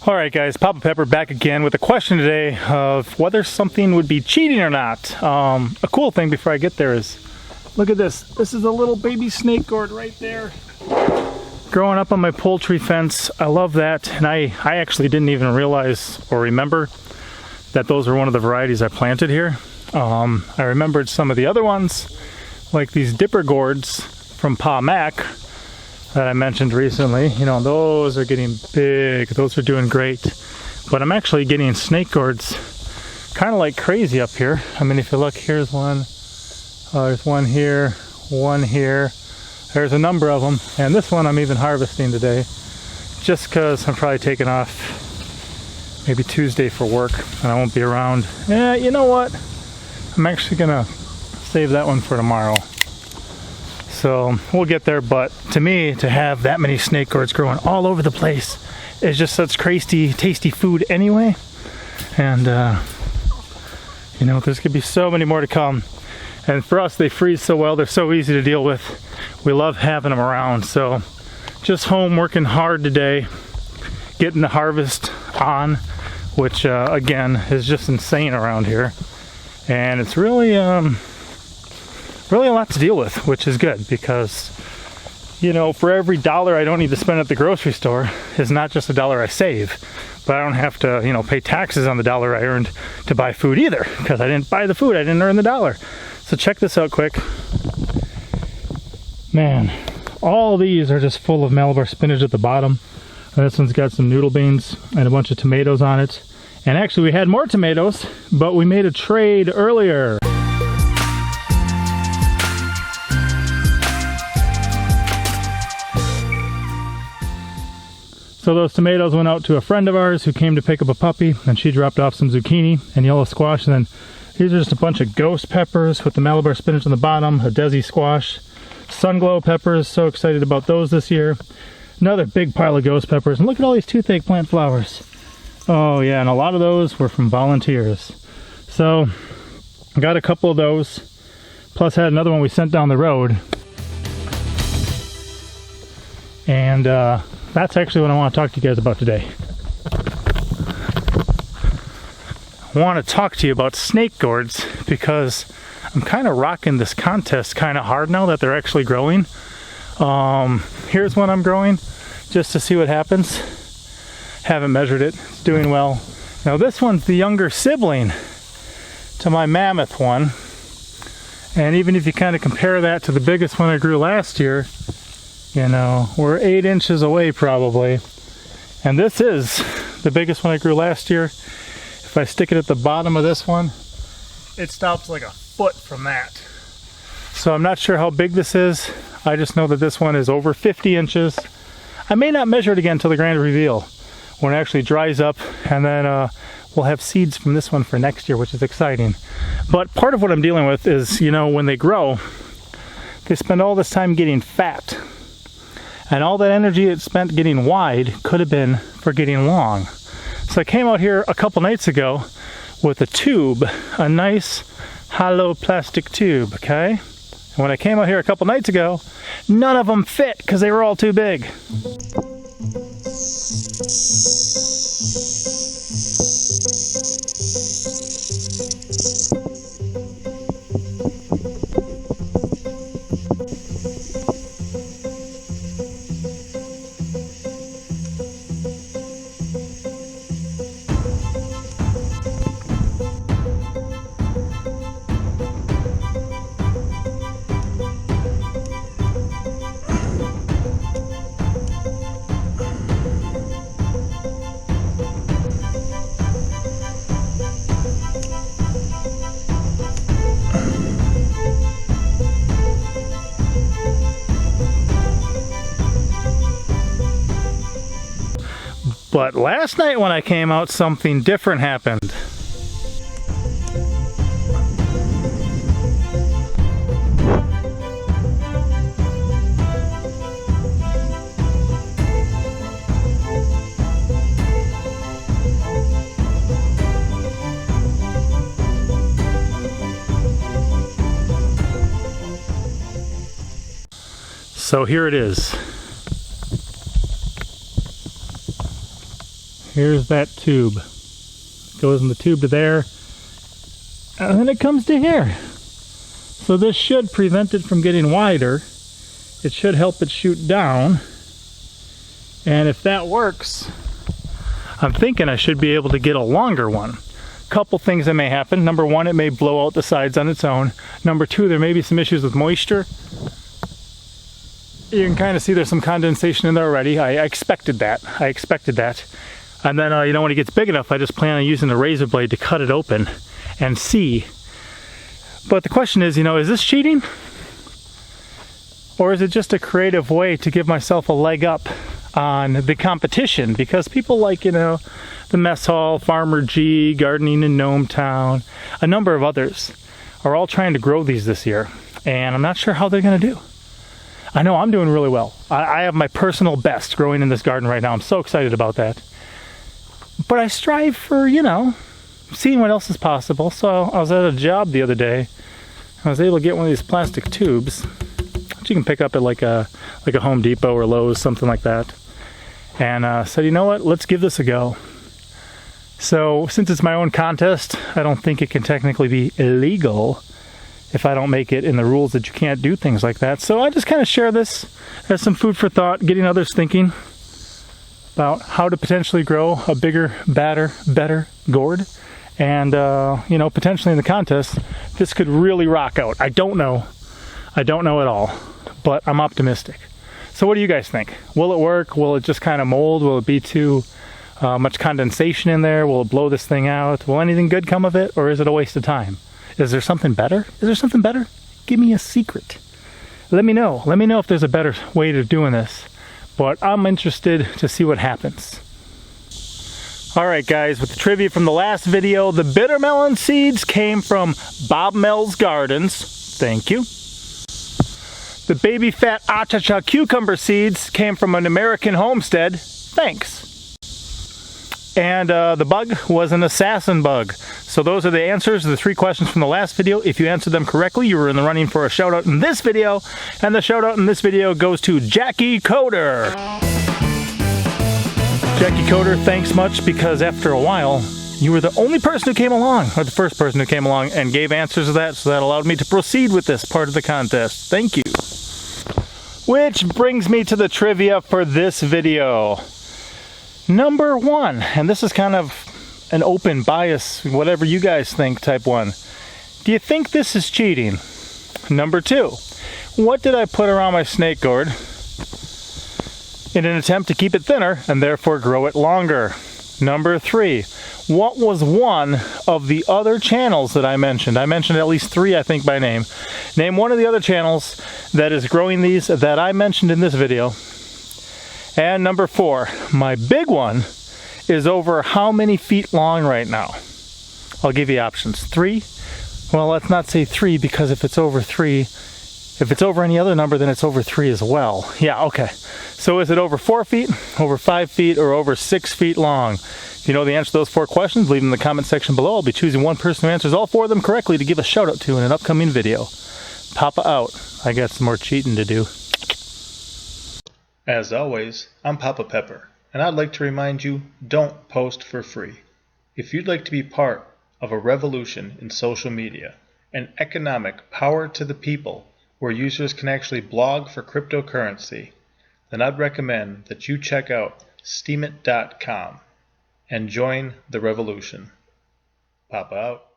Alright guys, Papa Pepper back again with a question today of whether something would be cheating or not. A cool thing before I get there is, look at this. This is a little baby snake gourd right there. Growing up on my poultry fence. I love that, and I actually didn't even realize or remember that those were one of the varieties I planted here. I remembered some of the other ones, like these dipper gourds from Pa Mac that I mentioned recently. You know, those are getting big, those are doing great. But I'm actually getting snake gourds kind of like crazy up here. I mean, if you look, here's one, there's one here, there's a number of them. And this one I'm even harvesting today, just because I'm probably taking off maybe Tuesday for work and I won't be around. Yeah, you know what? I'm actually gonna save that one for tomorrow. So we'll get there, but to me, to have that many snake gourds growing all over the place is just such crazy, tasty food anyway. And, you know, there's gonna be so many more to come. And for us, they freeze so well, they're so easy to deal with. We love having them around. So just home working hard today, getting the harvest on, which again, is just insane around here. And it's really a lot to deal with, which is good because, you know, for every dollar I don't need to spend at the grocery store is not just a dollar I save, but I don't have to, you know, pay taxes on the dollar I earned to buy food either, because I didn't buy the food, I didn't earn the dollar. So check this out quick. Man, all these are just full of Malabar spinach at the bottom. And this one's got some noodle beans and a bunch of tomatoes on it. And actually we had more tomatoes, but we made a trade earlier. So those tomatoes went out to a friend of ours who came to pick up a puppy, and she dropped off some zucchini and yellow squash. And then these are just a bunch of ghost peppers with the Malabar spinach on the bottom, a desi squash, sunglow peppers, so excited about those this year. Another big pile of ghost peppers, and look at all these toothache plant flowers. Oh yeah, and a lot of those were from volunteers. So I got a couple of those, plus had another one we sent down the road. And that's actually what I want to talk to you guys about today. I want to talk to you about snake gourds because I'm kind of rocking this contest kind of hard now that they're actually growing. Here's one I'm growing just to see what happens. Haven't measured it, it's doing well. Now this one's the younger sibling to my mammoth one. And even if you kind of compare that to the biggest one I grew last year, you know, we're 8 inches away probably. And this is the biggest one I grew last year. If I stick it at the bottom of this one, it stops like a foot from that. So I'm not sure how big this is. I just know that this one is over 50 inches. I may not measure it again until the grand reveal, when it actually dries up, and then we'll have seeds from this one for next year, which is exciting. But part of what I'm dealing with is, you know, when they grow, they spend all this time getting fat. And all that energy it spent getting wide could have been for getting long. So I came out here a couple nights ago with a tube, a nice hollow plastic tube, okay? And when I came out here a couple nights ago, none of them fit because they were all too big. But last night when I came out, something different happened. So here it is. Here's that tube. Goes in the tube to there, and then it comes to here. So this should prevent it from getting wider. It should help it shoot down. And if that works, I'm thinking I should be able to get a longer one. Couple things that may happen. Number one, it may blow out the sides on its own. Number two, there may be some issues with moisture. You can kind of see there's some condensation in there already. I expected that. And then, you know, when it gets big enough, I just plan on using a razor blade to cut it open and see. But the question is, you know, is this cheating? Or is it just a creative way to give myself a leg up on the competition? Because people like, you know, the Mess Hall, Farmer G, Gardening in Gnome Town, a number of others are all trying to grow these this year. And I'm not sure how they're going to do. I know I'm doing really well. I have my personal best growing in this garden right now. I'm so excited about that. But I strive for, you know, seeing what else is possible. So I was at a job the other day. I was able to get one of these plastic tubes, which you can pick up at like a Home Depot or Lowe's, something like that. And said, you know what, let's give this a go. So since it's my own contest, I don't think it can technically be illegal if I don't make it in the rules that you can't do things like that. So I just kind of share this as some food for thought, getting others thinking about how to potentially grow a bigger, better gourd. And, you know, potentially in the contest, this could really rock out. I don't know at all, but I'm optimistic. So what do you guys think? Will it work? Will it just kind of mold? Will it be too much condensation in there? Will it blow this thing out? Will anything good come of it? Or is it a waste of time? Is there something better? Give me a secret. Let me know. Let me know if there's a better way to doing this. But I'm interested to see what happens. Alright guys, with the trivia from the last video, the bitter melon seeds came from Bob Mel's Gardens. Thank you. The baby fat achacha cucumber seeds came from an American homestead. Thanks. And the bug was an assassin bug. So those are the answers to the 3 questions from the last video. If you answered them correctly, you were in the running for a shout out in this video. And the shout out in this video goes to Jackie Coder. Jackie Coder, thanks much, because after a while, you were the only person who came along, or the first person who came along and gave answers to that, so that allowed me to proceed with this part of the contest. Thank you. Which brings me to the trivia for this video. Number 1, and this is kind of an open bias, whatever you guys think type one. Do you think this is cheating? Number 2, what did I put around my snake gourd in an attempt to keep it thinner and therefore grow it longer? Number 3, what was one of the other channels that I mentioned? I mentioned at least 3, I think, by name. Name one of the other channels that is growing these that I mentioned in this video. And number 4, my big one, is over how many feet long right now? I'll give you options. 3? Well, let's not say 3, because if it's over 3, if it's over any other number, then it's over 3 as well. Yeah, okay. So is it over 4 feet, over 5 feet, or over 6 feet long? If you know the answer to those 4 questions, leave them in the comment section below. I'll be choosing one person who answers all 4 of them correctly to give a shout out to in an upcoming video. Papa out. I got some more cheating to do. As always, I'm Papa Pepper, and I'd like to remind you, don't post for free. If you'd like to be part of a revolution in social media, an economic power to the people where users can actually blog for cryptocurrency, then I'd recommend that you check out steemit.com and join the revolution. Papa out.